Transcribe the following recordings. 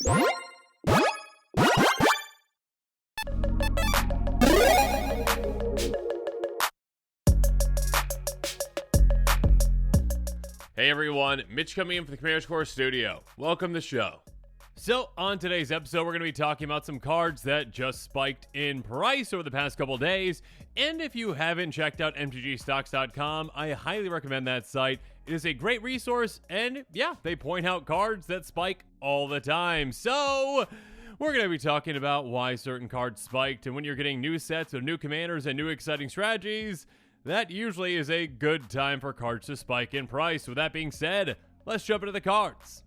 Hey everyone, Mitch coming in from the Commander's Core Studio. Welcome to the show. So on today's episode, we're going to be talking about some cards that just spiked in price over the past couple days. And if you haven't checked out mtgstocks.com, I highly recommend that site. It is a great resource, and yeah, they point out cards that spike all the time. So we're going to be talking about why certain cards spiked, and when you're getting new sets of new commanders and new exciting strategies, that usually is a good time for cards to spike in price. With that being said, let's jump into the cards.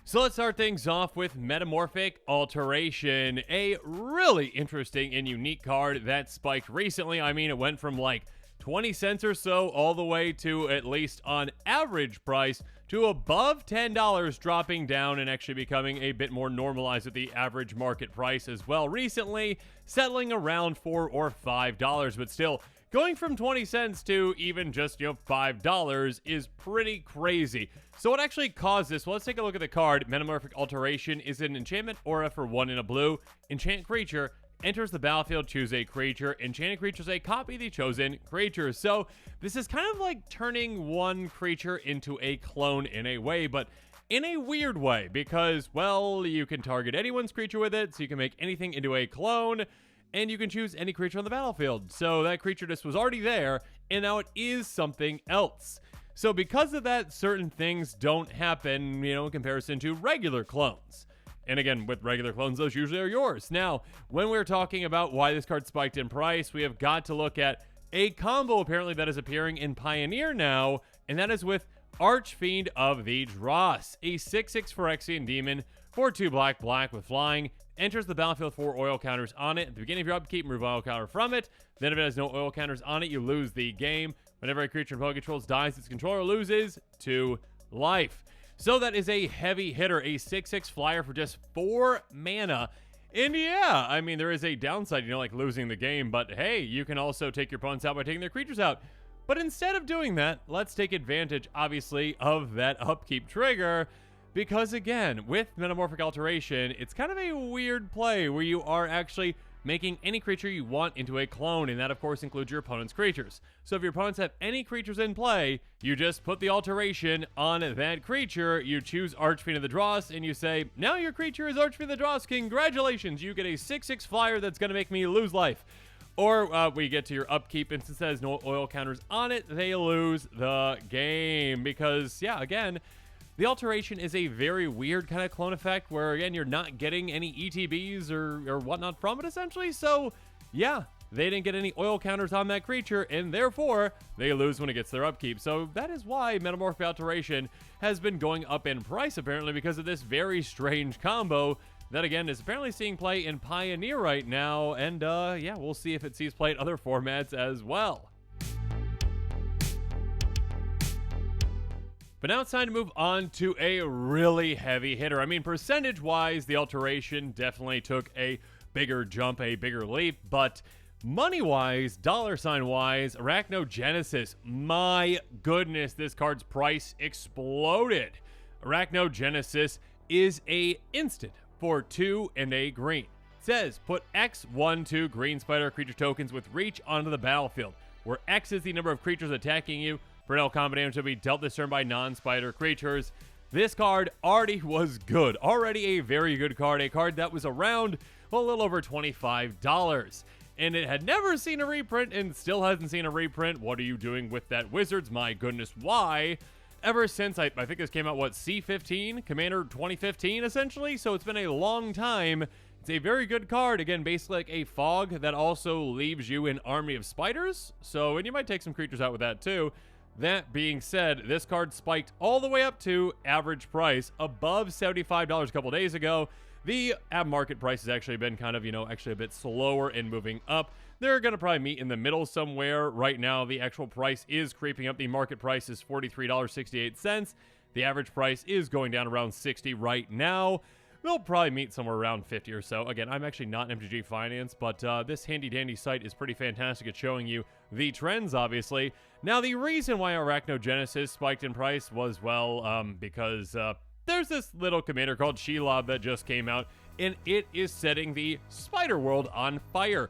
So let's start things off with Metamorphic Alteration, a really interesting and unique card that spiked recently. I mean, it went from like 20 cents or so all the way to, at least on average price, to above $10, dropping down and actually becoming a bit more normalized at the average market price as well recently, settling around $4 or $5, but still going from 20 cents to even just, $5 is pretty crazy. So what actually caused this? Well, let's take a look at the card. Metamorphic Alteration is an enchantment aura for 1 in a blue. Enchant creature. Enters the battlefield, choose a creature. Enchanted creature is a copy of the chosen creature. So this is kind of like turning one creature into a clone in a way, but in a weird way because, well, you can target anyone's creature with it, so you can make anything into a clone, and you can choose any creature on the battlefield. So that creature just was already there, and now it is something else. So because of that, certain things don't happen, in comparison to regular clones. And again, with regular clones, those usually are yours. Now, when we're talking about why this card spiked in price, we have got to look at a combo apparently that is appearing in Pioneer now, and that is with Archfiend of the Dross, a 6/6 Phyrexian demon for 2 black with flying. Enters the battlefield 4 oil counters on it. At the beginning of your upkeep, remove oil counter from it. Then if it has no oil counters on it, you lose the game. Whenever a creature opponent controls dies, its controller loses 2 life. So that is a heavy hitter, a 6/6 flyer for just 4 mana. And yeah, I mean, there is a downside, like losing the game, but hey, you can also take your opponents out by taking their creatures out. But instead of doing that, let's take advantage, obviously, of that upkeep trigger, because again, with Metamorphic Alteration, it's kind of a weird play where you are actually making any creature you want into a clone, and that of course includes your opponent's creatures. So if your opponents have any creatures in play, you just put the alteration on that creature, you choose Archfiend of the Dross, and you say, now your creature is Archfiend of the Dross, congratulations, you get a 6/6 flyer that's going to make me lose life. Or we get to your upkeep, and since it has no oil counters on it, they lose the game. Because, yeah, again, the Alteration is a very weird kind of clone effect where, again, you're not getting any ETBs or whatnot from it, essentially. So, yeah, they didn't get any oil counters on that creature, and therefore, they lose when it gets their upkeep. So that is why Metamorphic Alteration has been going up in price, apparently, because of this very strange combo that, again, is apparently seeing play in Pioneer right now. And, yeah, we'll see if it sees play in other formats as well. But now it's time to move on to a really heavy hitter. I mean, percentage-wise, the Alteration definitely took a bigger jump, a bigger leap, but money-wise, dollar sign-wise, Arachnogenesis, my goodness, this card's price exploded. Arachnogenesis is a instant for 2 and a green. It says, put X1/2 green spider creature tokens with reach onto the battlefield, where X is the number of creatures attacking you. Perennial combat damage will be dealt this turn by non-spider creatures. This card already was good. Already a very good card. A card that was around a little over $25. And it had never seen a reprint and still hasn't seen a reprint. What are you doing with that, Wizards? My goodness, why? Ever since, I think this came out, C15? Commander 2015, essentially? So it's been a long time. It's a very good card. Again, basically like a fog that also leaves you an army of spiders. So, and you might take some creatures out with that too. That being said, this card spiked all the way up to average price above $75 a couple days ago. The market price has actually been kind of, actually a bit slower in moving up. They're going to probably meet in the middle somewhere. Right now, the actual price is creeping up. The market price is $43.68. The average price is going down around $60 right now. they'll probably meet somewhere around 50 or so. Again, I'm actually not MTG Finance, but this handy-dandy site is pretty fantastic at showing you the trends, obviously. Now, the reason why Arachnogenesis spiked in price was, well, because there's this little commander called Shelob that just came out, and it is setting the Spider world on fire.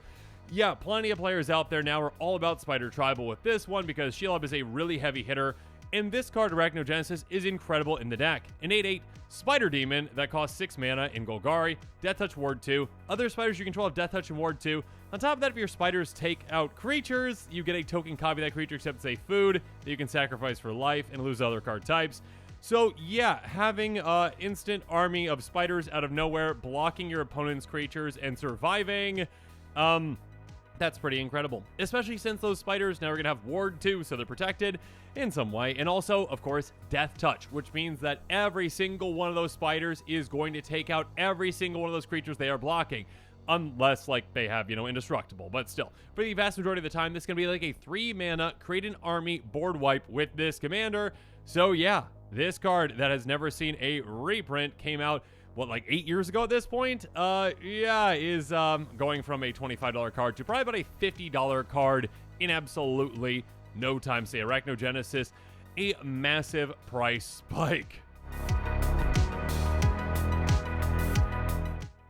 Yeah, plenty of players out there now are all about Spider Tribal with this one because Shelob is a really heavy hitter, and this card, Arachnogenesis, is incredible in the deck. An 8/8 Spider Demon that costs 6 mana in Golgari, Death Touch Ward 2. Other spiders you control have Death Touch and Ward 2. On top of that, if your spiders take out creatures, you get a token copy of that creature except it's a food that you can sacrifice for life and lose other card types. So yeah, having instant army of spiders out of nowhere, blocking your opponent's creatures and surviving, that's pretty incredible. Especially since those spiders now are going to have Ward 2, so they're protected in some way. And also, of course, Death Touch, which means that every single one of those spiders is going to take out every single one of those creatures they are blocking. Unless, like, they have, Indestructible. But still, for the vast majority of the time, this is going to be like a 3-mana, create an army, board wipe with this commander. So yeah, this card that has never seen a reprint came out, what, like 8 years ago at this point? Yeah, is going from a $25 card to probably about a $50 card in absolutely no time. Say Arachnogenesis, a massive price spike.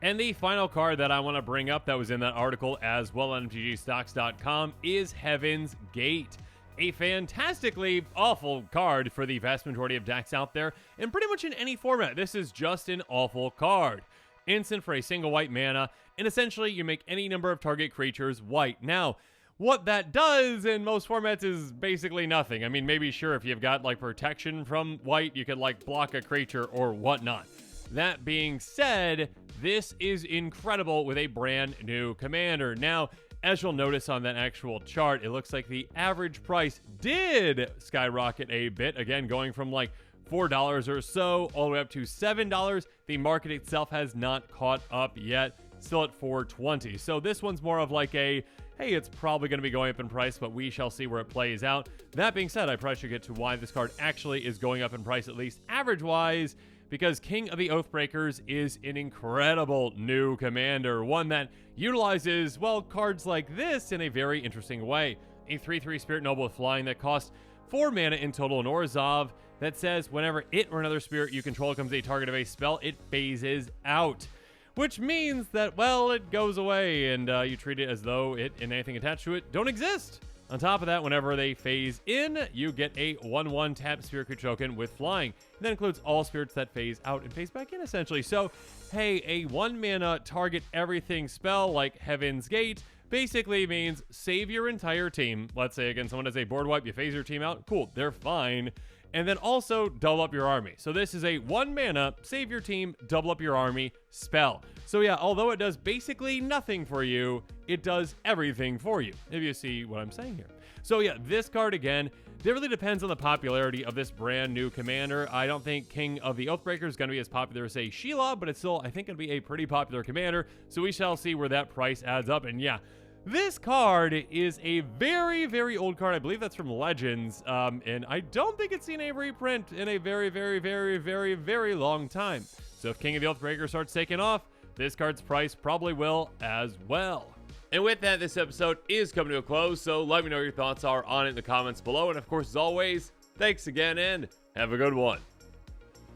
And the final card that I want to bring up that was in that article as well on MTGstocks.com is Heaven's Gate. A fantastically awful card for the vast majority of decks out there, and pretty much in any format. This is just an awful card. Instant for a single white mana, and essentially you make any number of target creatures white. Now, what that does in most formats is basically nothing. I mean, maybe sure, if you've got like protection from white, you could like block a creature or whatnot. That being said, this is incredible with a brand new commander. Now, as you'll notice on that actual chart, it looks like the average price did skyrocket a bit. Again, going from like $4 or so all the way up to $7. The market itself has not caught up yet, still at $4.20. So this one's more of like a, hey, it's probably going to be going up in price, but we shall see where it plays out. That being said, I probably should get to why this card actually is going up in price, at least average-wise, because King of the Oathbreakers is an incredible new commander, one that utilizes, well, cards like this in a very interesting way. A 3/3 Spirit Noble with flying that costs 4 mana in total in Orzhov that says whenever it or another spirit you control becomes a target of a spell, it phases out. Which means that, well, it goes away and you treat it as though it and anything attached to it don't exist. On top of that, whenever they phase in, you get a 1/1 tap spirit creature token with flying. And that includes all spirits that phase out and phase back in, essentially. So, hey, a 1-mana target everything spell like Heaven's Gate basically means save your entire team. Let's say, again, someone does a board wipe, you phase your team out. Cool, they're fine. And then also double up your army. So this is a 1-mana, save your team, double up your army spell. So yeah, although it does basically nothing for you, it does everything for you, if you see what I'm saying here. So yeah, this card again, it really depends on the popularity of this brand new commander. I don't think King of the Oathbreaker is going to be as popular as, say, Shelob, but it's still, I think, going to be a pretty popular commander. So we shall see where that price adds up. And yeah, this card is a very, very old card. I believe that's from Legends, and I don't think it's seen a reprint in a very, very, very, very, very long time. So if King of the Oathbreaker starts taking off, this card's price probably will as well. And with that, this episode is coming to a close, so let me know what your thoughts are on it in the comments below. And of course, as always, thanks again, and have a good one.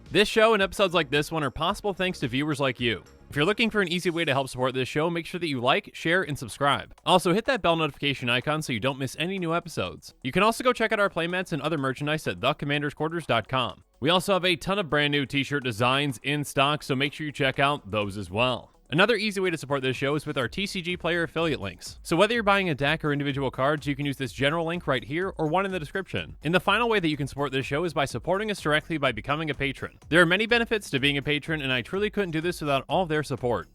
This show and episodes like this one are possible thanks to viewers like you. If you're looking for an easy way to help support this show, make sure that you like, share, and subscribe. Also, hit that bell notification icon so you don't miss any new episodes. You can also go check out our playmats and other merchandise at thecommandersquarters.com. We also have a ton of brand new t-shirt designs in stock, so make sure you check out those as well. Another easy way to support this show is with our TCG Player affiliate links. So whether you're buying a deck or individual cards, you can use this general link right here or one in the description. And the final way that you can support this show is by supporting us directly by becoming a patron. There are many benefits to being a patron, and I truly couldn't do this without all of their support.